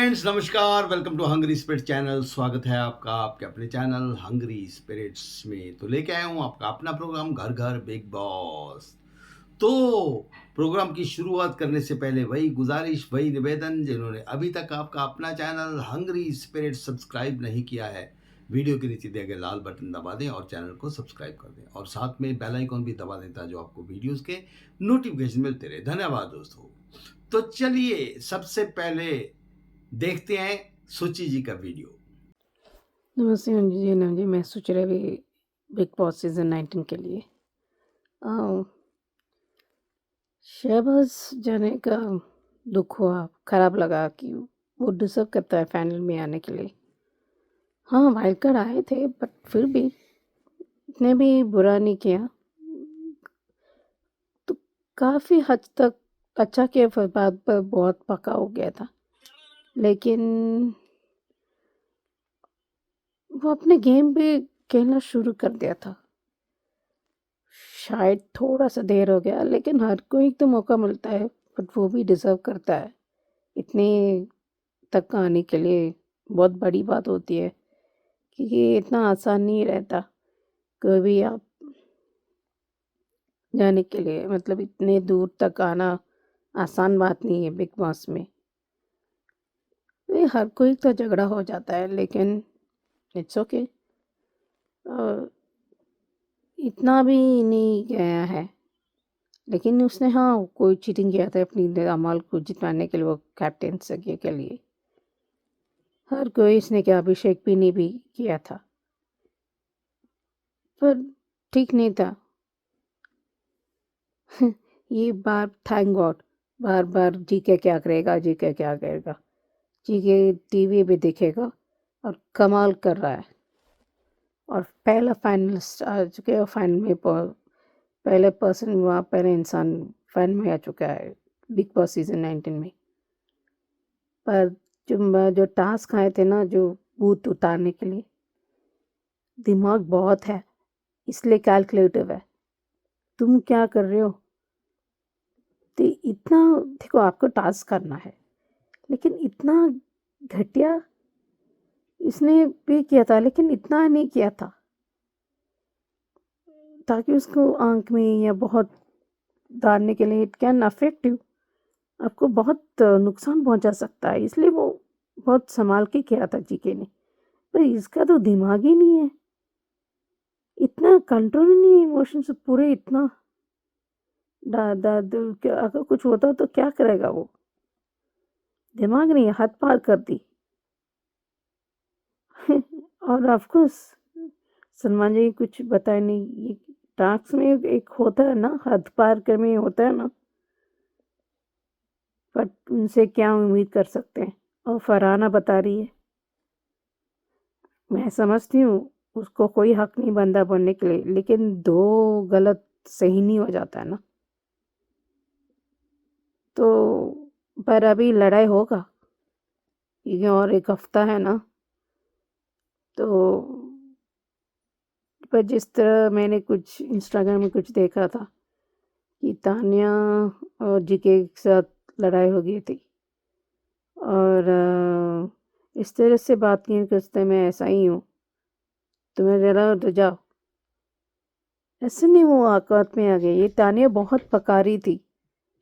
Friends, नमस्कार। Welcome to Hungry Spirit channel. स्वागत है आपका आपके अपने चैनल हंग्री स्पिरिट्स में। तो लेके आया हूँ आपका अपना प्रोग्राम घर घर बिग बॉस। तो प्रोग्राम की शुरुआत करने से पहले वही गुजारिश, वही निवेदन, जिन्होंने अभी तक आपका अपना चैनल हंग्री स्पिरिट सब्सक्राइब नहीं किया है, वीडियो के नीचे दिए गए लाल बटन दबा दें और चैनल को सब्सक्राइब कर दें और साथ में बेल आइकॉन भी दबा दें ताकि आपको वीडियोस के नोटिफिकेशन मिलते रहे। धन्यवाद दोस्तों। तो चलिए सबसे पहले देखते हैं सुचि जी का वीडियो। नमस्ते अंजू जी। नम जी, मैं सोच रहा भी बिग बॉस सीज़न 19 के लिए शहबाज जाने का दुख हुआ, खराब लगा कि वो डिज़र्व करता है फाइनल में आने के लिए। हाँ, वाइल्ड कार्ड आए थे बट फिर भी इतने भी बुरा नहीं किया, तो काफ़ी हद तक अच्छा किया। फिर बाद पर बहुत पका हो गया था, लेकिन वो अपने गेम भी खेलना शुरू कर दिया था। शायद थोड़ा-सा देर हो गया, लेकिन हर कोई तो मौका मिलता है, बट वो भी डिज़र्व करता है। इतने तक आने के लिए बहुत बड़ी बात होती है, क्योंकि ये इतना आसान नहीं रहता, कभी आप जाने के लिए मतलब इतने दूर तक आना आसान बात नहीं है बिग बॉस में। ये हर कोई तो झगड़ा हो जाता है, लेकिन इट्स ओके। इतना भी नहीं गया है, लेकिन उसने हाँ, कोई चीटिंग किया था अपनी अमाल को जिताने के लिए, वो कैप्टन सगे के लिए। हर कोई इसने क्या अभिषेक भी नहीं भी किया था, पर ठीक नहीं था। ये बार थैंक गॉड बार-बार जीके क्या करेगा, जीके क्या करेगा, जीके टीवी पे दिखेगा और कमाल कर रहा है। और पहला फाइनलिस्ट आ चुके हैं फाइनल में, पहले पर्सन हुआ, पहले इंसान फाइनल में आ चुका है बिग बॉस सीज़न 19 में। पर जो टास्क आए थे ना, जो बूथ उतारने के लिए, दिमाग बहुत है, इसलिए कैलकुलेटिव है। तुम क्या कर रहे हो? तो इतना देखो, आपको टास्क करना है, लेकिन इतना घटिया इसने भी किया था, लेकिन इतना नहीं किया था ताकि उसको आँख में या बहुत डालने के लिए। इट कैन अफेक्ट यू, आपको बहुत नुकसान पहुंचा सकता है, इसलिए वो बहुत संभाल के किया था जीके ने। पर इसका तो दिमाग ही नहीं है, इतना कंट्रोल नहीं है इमोशन से पूरे। इतना अगर कुछ होता तो क्या करेगा वो? दिमाग नहीं, हद पार कर दी। और ऑफ कोर्स सलमान जी कुछ बताए नहीं। ये टास्क में एक होता है ना, हद पार कर में होता है ना, बट उनसे क्या उम्मीद कर सकते हैं। और फरहाना बता रही है, मैं समझती हूँ उसको कोई हक नहीं बनता बनने के लिए, लेकिन दो गलत सही नहीं हो जाता है ना। तो पर अभी लड़ाई होगा, ये और एक हफ्ता है ना। तो पर जिस तरह मैंने कुछ इंस्टाग्राम में कुछ देखा था कि तान्या और जीके के साथ लड़ाई हो गई थी, और इस तरह से बात नहीं करते, मैं ऐसा ही हूँ, तुम्हें जरा तो जाओ, ऐसे नहीं। वो औकात में आ गई। ये तान्या बहुत पका रही थी,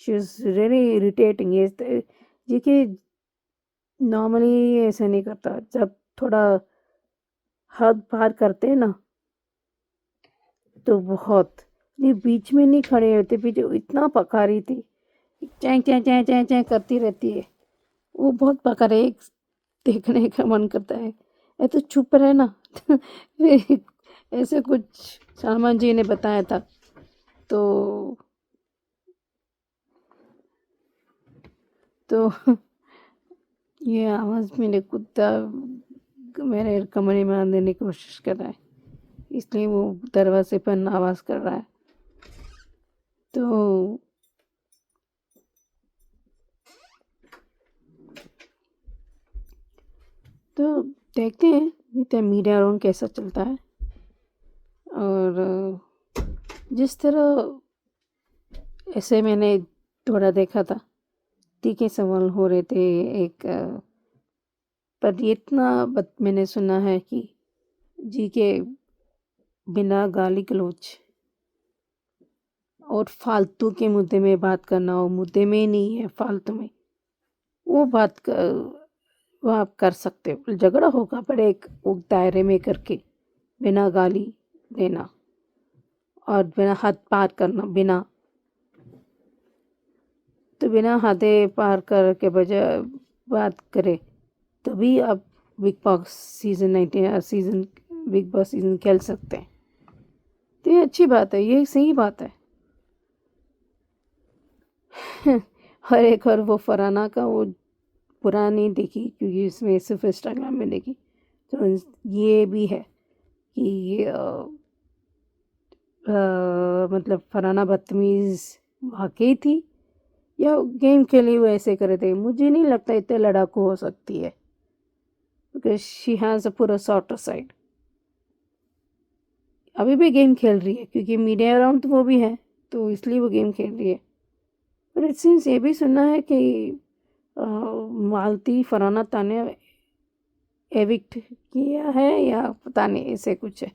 शी वाज रियली इरिटेटिंग। ये जीके नॉर्मली ऐसे नहीं करता, जब थोड़ा हद पार करते हैं ना तो बहुत, ये बीच में नहीं खड़े होते, पीछे इतना पका रही थी, चैं चैं चैं चैं चैं करती रहती है। वो बहुत पका रही, देखने का मन करता है ये तो चुप रहे ना। ऐसे कुछ सलमान जी ने बताया था। तो तो ये आवाज़ मेरे कुत्ता मेरे कमरे में आने की कोशिश कर रहा है, इसलिए वो दरवाजे पर आवाज़ कर रहा है। तो तो देखते हैं ये मीडिया रोन कैसा चलता है। और जिस तरह ऐसे मैंने थोड़ा देखा था, तीखे सवाल हो रहे थे। एक पर ये इतना मैंने सुना है कि जीके बिना गाली गलौज और फालतू के मुद्दे में बात करना हो, मुद्दे में नहीं है, फालतू में, वो वो आप कर सकते हो। झगड़ा होगा पर एक वो दायरे में करके, बिना गाली देना और बिना हद पार करना, बिना हदें पार कर के बजाय बात करे तभी आप बिग बॉस सीजन खेल सकते हैं। तो ये अच्छी बात है, ये सही बात है। और एक और वो फराना का वो बुरा नहीं देखी क्योंकि इसमें सिर्फ इंस्टाग्राम में देखी, तो ये भी है कि ये मतलब फराना बदतमीज़ वाकई थी या गेम के लिए वो ऐसे करे थे। मुझे नहीं लगता इतने लड़ाकू हो सकती है, बिकॉज शी हैज़ अ पूरा सॉफ्टर साइड। अभी भी गेम खेल रही है क्योंकि मीडिया अराउंड तो वो भी है, तो इसलिए वो गेम खेल रही है। पर इट सीन्स ये भी सुनना है कि मालती फराना तान्या एविक्ट किया है या पता नहीं, ऐसे कुछ है।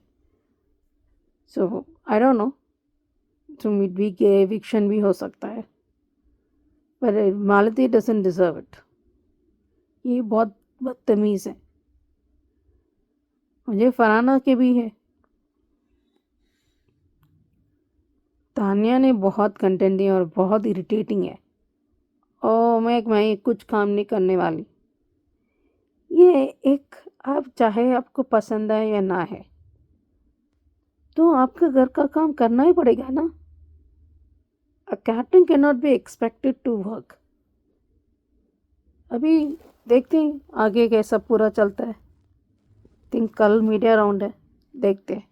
सो आई डोंट नो, तो मिड वीक एविक्शन भी हो सकता है, पर मालती डजंट डिजर्व इट। ये बहुत बदतमीज़ है। मुझे फराना के भी है, तान्या ने बहुत कंटेंट दिया और बहुत इरिटेटिंग है। और मैं कुछ काम नहीं करने वाली, ये एक, आप चाहे आपको पसंद है या ना है, तो आपका घर का काम करना ही पड़ेगा ना। A captain can not be expected to work. अभी देखते हैं आगे कैसा पूरा चलता है। थिंक कल मीडिया राउंड है, देखते हैं।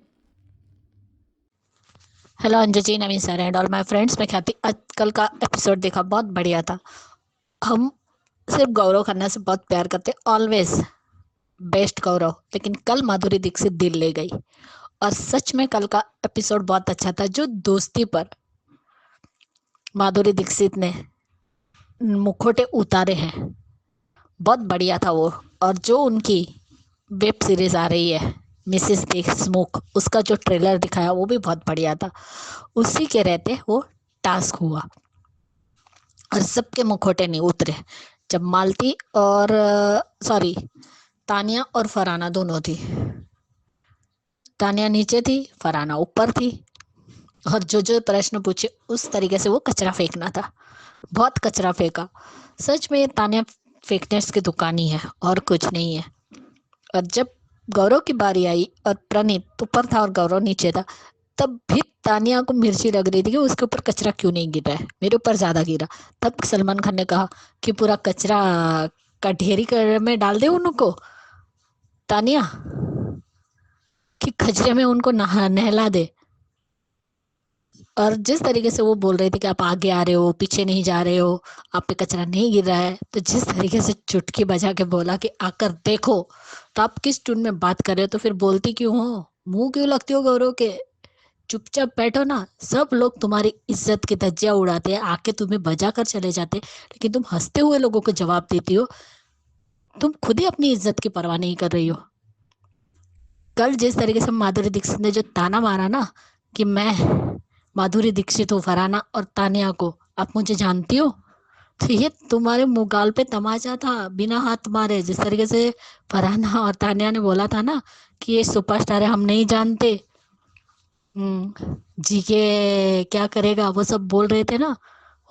Hello Anju ji, Naveen sir and all my friends. मैं ख्याति आज कल का एपिसोड देखा, बहुत बढ़िया था। हम सिर्फ गौरव खन्ना से बहुत प्यार करते, ऑलवेज बेस्ट गौरव, लेकिन कल माधुरी दीक्षित दिल ले गई। और सच में कल का एपिसोड बहुत अच्छा था। जो दोस्ती पर माधुरी दीक्षित ने मुखौटे उतारे हैं, बहुत बढ़िया था वो। और जो उनकी वेब सीरीज आ रही है मिसेस देशमुख, उसका जो ट्रेलर दिखाया वो भी बहुत बढ़िया था। उसी के रहते वो टास्क हुआ और सबके मुखौटे नहीं उतरे। जब मालती और तानिया और फराना दोनों थी, तानिया नीचे थी, फराना ऊपर थी, और जो प्रश्न पूछे उस तरीके से वो कचरा फेंकना था, बहुत कचरा फेंका। सच में तानिया फेंकनेस की दुकानी है और कुछ नहीं है। और जब गौरव की बारी आई और प्रणीत ऊपर था और गौरव नीचे था, तब भी तानिया को मिर्ची लग रही थी कि उसके ऊपर कचरा क्यों नहीं गिर रहा है, मेरे ऊपर ज्यादा गिरा। तब सलमान खान ने कहा कि पूरा कचरा का ढेरी में डाल दे उनको, तानिया, कि कचरे में उनको नहला दे। और जिस तरीके से वो बोल रहे थे कि आप आगे आ रहे हो, पीछे नहीं जा रहे हो, आप पे कचरा नहीं गिर रहा है, तो जिस तरीके से चुटकी बजा के बोला कि आकर देखो, तो आप किस टून में बात कर रहे हो, तो फिर बोलती क्यों हो, मुंह क्यों लगती हो गौरव के? चुपचाप बैठो ना। सब लोग तुम्हारी इज्जत की धज्जियां उड़ाते हैं, आके तुम्हें बजा कर चले जाते, लेकिन तुम हंसते हुए लोगों को जवाब देती हो। तुम खुद ही अपनी इज्जत की परवाह नहीं कर रही हो। कल जिस तरीके से माधुरी दीक्षित ने जो ताना मारा ना कि मैं माधुरी दीक्षित हूँ, फरहाना और तानिया को आप मुझे जानती हो, तो ये तुम्हारे मुंह गाल पे तमाचा था, बिना हाथ मारे। जिस तरीके से फरहाना और तानिया ने बोला था ना कि ये सुपरस्टार है, हम नहीं जानते, जी के क्या करेगा, वो सब बोल रहे थे ना,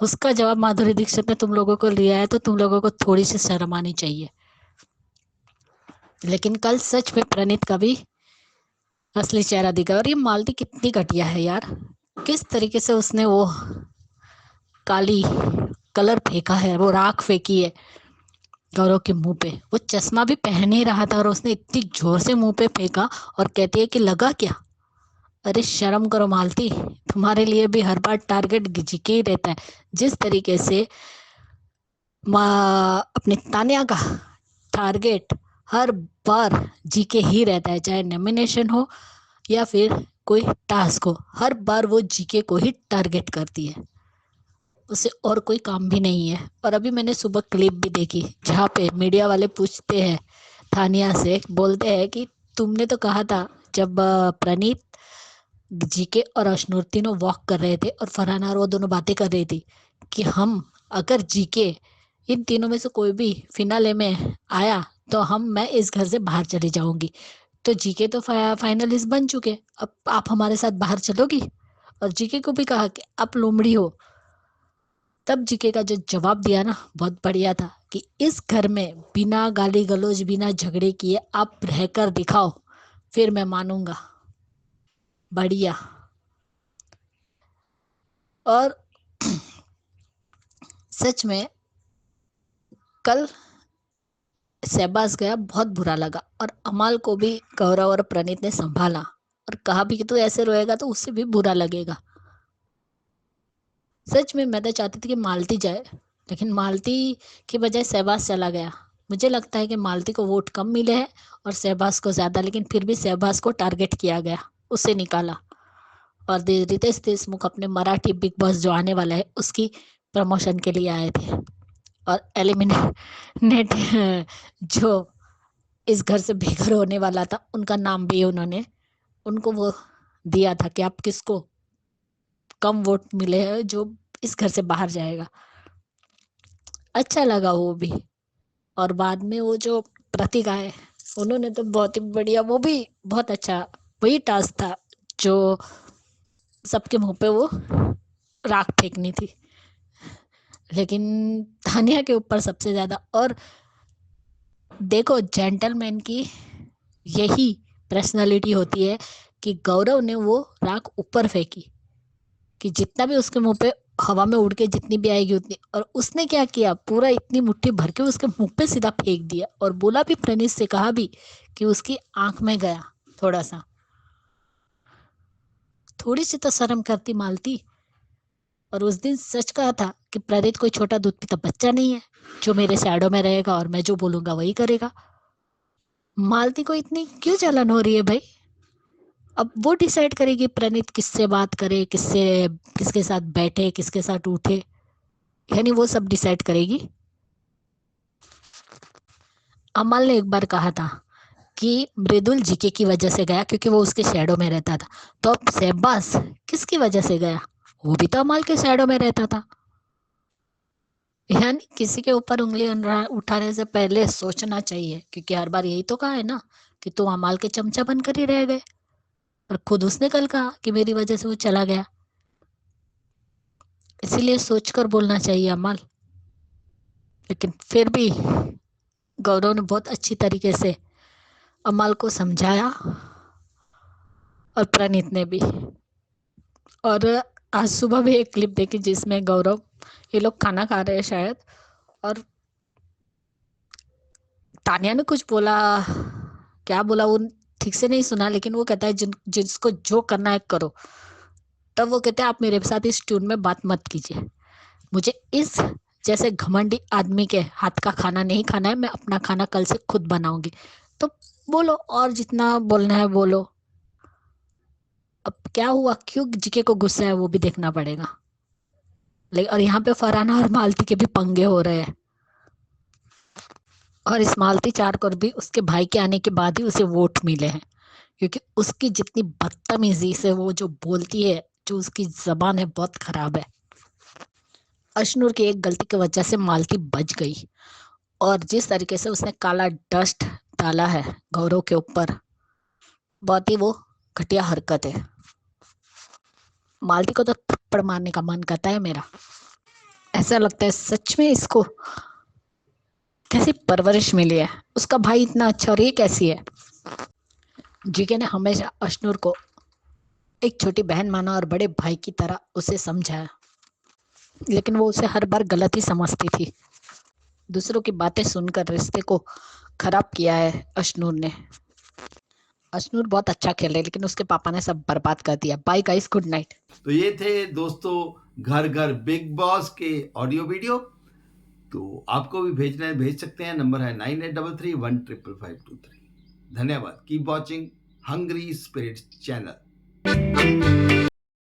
उसका जवाब माधुरी दीक्षित ने तुम लोगों को लिया है, तो तुम लोगों को थोड़ी सी शर्म आनी चाहिए। लेकिन कल सच में प्रणीत का भी असली चेहरा दिखा। और ये मालती कितनी घटिया है यार, किस तरीके से उसने वो काली कलर फेंका है, वो राख फेंकी है गौरव के मुंह पे। वो चश्मा भी पहन ही रहा था और उसने इतनी जोर से मुंह पे फेंका और कहती है कि लगा क्या। अरे शर्म करो मालती, तुम्हारे लिए भी हर बार टारगेट जीके ही रहता है। जिस तरीके से अपनी तानिया का टारगेट हर बार जीके ही रहता है, चाहे नॉमिनेशन हो या फिर कोई टास्क हो, हर बार वो जीके को ही टारगेट करती है, उसे और कोई काम भी नहीं है। और अभी मैंने सुबह क्लिप भी देखी जहाँ पे मीडिया वाले पूछते हैं तानिया से बोलते हैं कि तुमने तो कहा था जब प्रणीत जीके और अश्नूर तीनों वॉक कर रहे थे और फरहाना और वो दोनों बातें कर रही थी कि हम अगर जीके इन तीनों में से कोई भी फिनाले में आया तो मैं इस घर से बाहर चली जाऊंगी। तो जीके तो फाइनलिस्ट बन चुके, अब आप हमारे साथ बाहर चलोगी? और जीके को भी कहा कि आप लोमड़ी हो। तब जीके का जो जवाब दिया ना बहुत बढ़िया था कि इस घर में बिना गाली गलौज बिना झगड़े किए आप रहकर दिखाओ, फिर मैं मानूंगा। बढ़िया। और सच में कल शहबाज गया, बहुत बुरा लगा, और अमाल को भी गौरव और प्रणीत ने संभाला और कहा भी कि तू ऐसे रोएगा तो उससे भी बुरा लगेगा। सच में मैं तो चाहती थी कि मालती जाए, लेकिन मालती की बजाय शहबाज चला गया। मुझे लगता है कि मालती को वोट कम मिले हैं और शहबाज को ज्यादा, लेकिन फिर भी शहबाज को टारगेट किया गया, उसे निकाला। और रितेश देशमुख अपने मराठी बिग बॉस जो आने वाला है उसकी प्रमोशन के लिए आए थे, और एलिमिनेट जो इस घर से बेघर होने वाला था उनका नाम भी उन्होंने उनको वो दिया था कि आप किसको कम वोट मिले हैं जो इस घर से बाहर जाएगा। अच्छा लगा वो भी। और बाद में वो जो प्रतीक आए उन्होंने तो बहुत ही बढ़िया, वो भी बहुत अच्छा, वही टास्क था जो सबके मुंह पे वो राख फेंकनी थी, लेकिन तानिया के ऊपर सबसे ज्यादा। और देखो जेंटलमैन की यही पर्सनालिटी होती है कि गौरव ने वो राख ऊपर फेंकी कि जितना भी उसके मुंह पे हवा में उड़ के जितनी भी आएगी उतनी, और उसने क्या किया, पूरा इतनी मुट्ठी भर के उसके मुंह पे सीधा फेंक दिया, और बोला भी, प्रणीत से कहा भी कि उसकी आंख में गया थोड़ा सा। थोड़ी सी तो शर्म करती मालती। और उस दिन सच कहा था कि प्रणीत कोई छोटा दूध पीता बच्चा नहीं है जो मेरे शैडो में रहेगा और मैं जो बोलूंगा वही करेगा। मालती को इतनी क्यों जलन हो रही है भाई? अब वो डिसाइड करेगी प्रणीत किससे बात करे, किसके साथ बैठे, किसके साथ उठे, यानी वो सब डिसाइड करेगी। अमल ने एक बार कहा था कि मृदुल जीके की वजह से गया क्योंकि वो उसके शैडो में रहता था, तो अब शहबाज किसकी वजह से गया? वो भी तो अमल के शैडो में रहता था। यानी किसी के ऊपर उंगली उठाने से पहले सोचना चाहिए, क्योंकि हर बार यही तो कहा है ना कि तुम अमाल के चमचा बनकर ही रह गए, और खुद उसने कल कहा कि मेरी वजह से वो चला गया। इसीलिए सोचकर बोलना चाहिए अमल। लेकिन फिर भी गौरव ने बहुत अच्छी तरीके से अमल को समझाया, और प्रणीत ने भी। और आज सुबह भी एक क्लिप देखी जिसमें गौरव, ये लोग खाना खा रहे हैं शायद, और तानिया ने कुछ बोला, क्या बोला वो ठीक से नहीं सुना, लेकिन वो कहता है जिसको जो करना है करो। तब वो कहते हैं आप मेरे साथ इस ट्यून में बात मत कीजिए, मुझे इस जैसे घमंडी आदमी के हाथ का खाना नहीं खाना है, मैं अपना खाना कल से खुद बनाऊंगी। तो बोलो, और जितना बोलना है बोलो। अब क्या हुआ, क्यों जीके को गुस्सा है वो भी देखना पड़ेगा। लेकिन और यहाँ पे फरहाना और मालती के भी पंगे हो रहे हैं, और इस मालती चार को भी उसके भाई के आने के बाद ही उसे वोट मिले हैं, क्योंकि उसकी जितनी बदतमीजी से वो जो बोलती है, जो उसकी जबान है बहुत खराब है। अशनूर की एक गलती की वजह से मालती बच गई, और जिस तरीके से उसने काला डस्ट डाला है गौरव के ऊपर, बहुत ही वो घटिया हरकत है। मालती को तो थप्पड़ मारने का मन करता है मेरा। ऐसा लगता है सच में इसको कैसी परवरिश मिली है, उसका भाई इतना अच्छा और ये कैसी है। जीके ने हमेशा अशनूर को एक छोटी बहन माना और बड़े भाई की तरह उसे समझाया, लेकिन वो उसे हर बार गलत ही समझती थी। दूसरों की बातें सुनकर रिश्ते को खराब किया है अशनूर ने। अशनूर बहुत अच्छा खेले, लेकिन उसके पापा ने सब बर्बाद कर दिया। Bye guys, good night. तो ये थे दोस्तों घर घर बिग बॉस के ऑडियो वीडियो। तो आपको भी भेजना है, भेज सकते हैं। नंबर है 9833155523। धन्यवाद। Keep watching Hungry Spirits channel.